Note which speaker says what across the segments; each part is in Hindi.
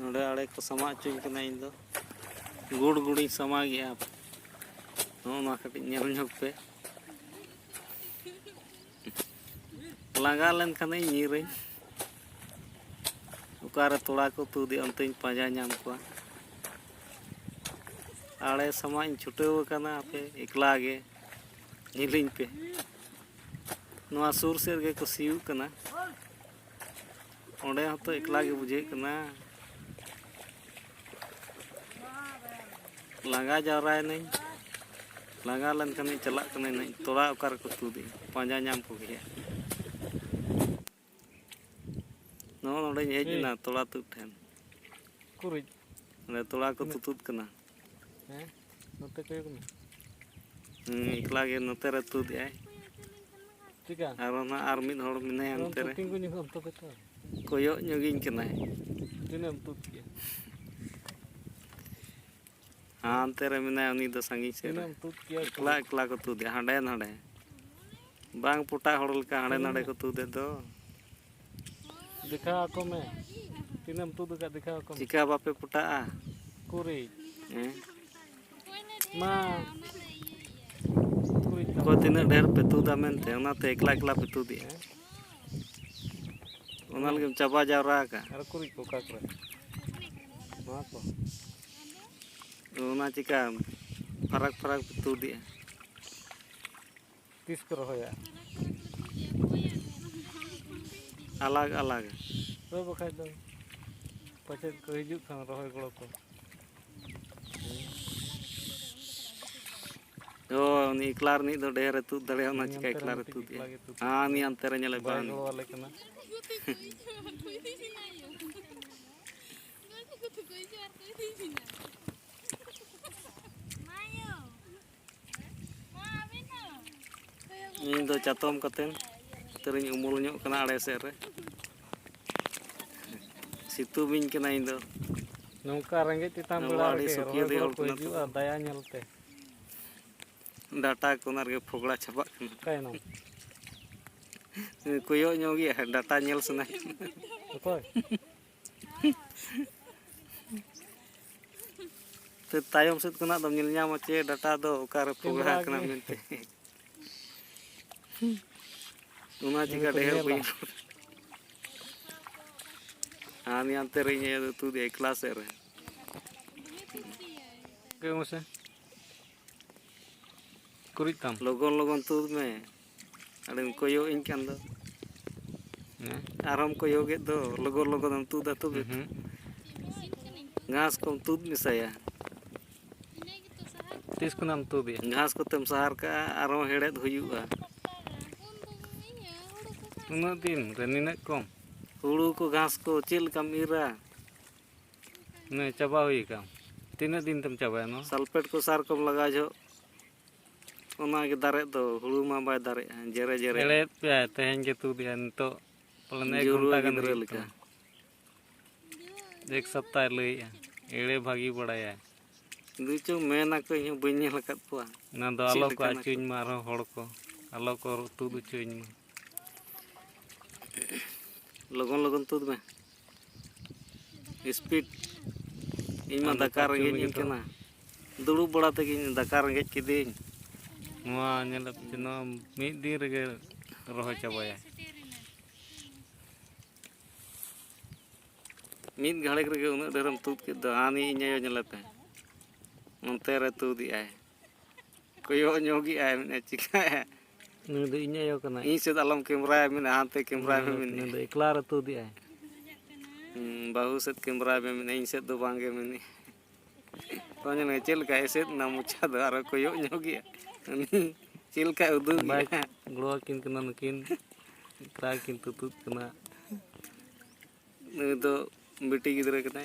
Speaker 1: नोडे आड़े को समा चुन कना इन दो गुड़ गुड़ी समा गया नो कटी नेल ᱧᱚᱜ पे लांगा लेन खाने ᱧᱤᱨᱟᱹᱧ उकारे तोड़ा को तुदी अंते पाजा नाम को आड़े समा छुटेव कना पे एकला गे ᱧᱤᱞᱤᱧ पे नोआ सुर सेर गे को सियु कना ओंडे हतो एकला गे बुझे कना लांगा जावराय नहीं लांगा लन कने चला कने नहीं तोड़ा उकार को तुदी पाजा नाम को गया नो नोडे हेजना तोड़ा तुद ठेन
Speaker 2: कुरिज
Speaker 1: ने तोड़ा को तुद कना
Speaker 2: हैं नोते कोय कना
Speaker 1: एकला गे नोते रे तुद आय
Speaker 2: चिका
Speaker 1: आरो ना आर मिद होड़ मिने अंते रे
Speaker 2: तिंगु नि हम तो बेटा
Speaker 1: कोयो ᱧᱚᱜᱤᱧ कना
Speaker 2: तिनम तुद के
Speaker 1: हाँ अंते रे मिने उनी दो संगी से
Speaker 2: तिनम तुद के
Speaker 1: एकला एकला को तुद हांडे नाडे बांग पुटा होड़ लका हांडे नाडे को तुदे दो
Speaker 2: दिखा को मैं तिनम तुद का दिखा को
Speaker 1: चिका बापे पुटा
Speaker 2: कुरिज
Speaker 1: हैं
Speaker 2: मा कुरिज
Speaker 1: को तिना ढेर पे तुदा मेनते ओनाते एकला एकला पे तुदी ओना लगे चाबा जावरा का
Speaker 2: अरे कुरिज को का करे मा को
Speaker 1: ओना चिका फरक फरक पे तुदी
Speaker 2: किस को रहोया
Speaker 1: अलग अलग
Speaker 2: तो बखाय दो पछे को हिजु खान रहोय गलो को
Speaker 1: ओ नी एकलार नी दो ढेर तुद दड़े ओना चिका एकलार तुदी हां नी अंते रे नेले बान
Speaker 2: वाले कना
Speaker 1: इन दो चातम कतेन तरिन उमुल ᱧᱚᱜ कना आड़े से रे सितु बिन कना इन दो
Speaker 2: नौका रंगे तिताम बड़ा के को हिजुआ दया नेलते
Speaker 1: डाटा कोना रे फोगड़ा छपा
Speaker 2: काय नाम
Speaker 1: कोयो ᱧᱚᱜ ᱜᱮ डाटा नेल सना
Speaker 2: ओकोय
Speaker 1: ते तायम सेत कना दम नेल ᱧᱟᱢᱟ चे डाटा दो ओकारे फोगड़ा कना मेनते उना चिका ढेर पे आनी अंते रे ये तू दे क्लास रे
Speaker 2: के मोसे कुरिताम
Speaker 1: लगन लगन तुद में अरे कोयो इन कान दो आराम कोयो गे दो लगन लगन तुद तो घास को तुद मिसाया
Speaker 2: तीस को नाम तुद
Speaker 1: घास को तम सहार का आरो हेड़ेद हुयुआ
Speaker 2: उन दिन रनिना कम
Speaker 1: हुड़ू को घास को चिल कम इरा
Speaker 2: ने चबा हुई का तीन दिन तम चबा नो
Speaker 1: सल्फेट को सार कम लगा जो ओना के दारे दो हुड़ू मा बाय दारे जेरे जेरे
Speaker 2: एले पे तेहन के तू दिया तो पलन एक घंटा गन
Speaker 1: लगा
Speaker 2: एक सप्ताह लई एड़े भागी बड़ाया
Speaker 1: दुचो मेना को हि बन्ने लकत पुआ
Speaker 2: ना दो आलो को अचुन मारो होड़ को आलो को तू दुचुन मा
Speaker 1: लगन लगन तुद में स्पीड इमा दका रेंगेज कना दुड़ू बड़ा तक दका रेंगेज किदिन
Speaker 2: नुआ नेल नो मिद दिन रे रहो चबाया
Speaker 1: मिद घाड़े रे उन डरम तुद के दो आनी इñayo नेलते नंते रे तुदी आय कोयो ᱧᱚᱜᱤ आय ने चिका
Speaker 2: नु दे इñayo कना
Speaker 1: इन से अलम कैमरा में हाथे कैमरा में
Speaker 2: नु दे एकला रे तुदी आय
Speaker 1: बाहु से कैमरा में इन से दो बांगे में पानी ने चल का ऐसे ना मुछा दो आरो कोयो ᱧᱚᱜᱤ चल का उदु
Speaker 2: बाय ग्लो किन कना नकिन क्रा किन तुद कना
Speaker 1: नु दो बेटी गिदरे कना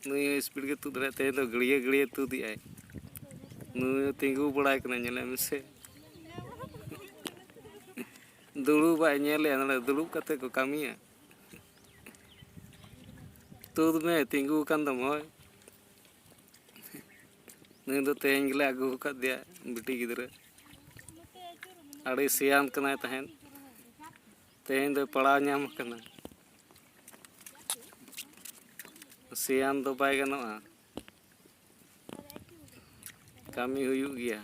Speaker 1: नु स्पीड के तुद रे ते तो गड़िए गड़िए तुदी आय नु तिंगु बड़ाय कना नेले में से दुड़ूब नेले दुड़ूब कते को कामिया तुद में तिंगु कान दम होय नी दो तेहन गले आगु का दिया बेटी गिदरे अड़ी सियान कना तहन तेहन दो पड़ा नाम कना sian do bay ganoa kami huyuk gया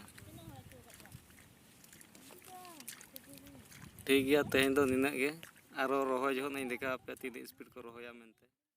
Speaker 1: ठीक गया तेहें दो निना गे आरो रोहय जखन इन देखा पे तीन स्पीड को रोहया मेनते।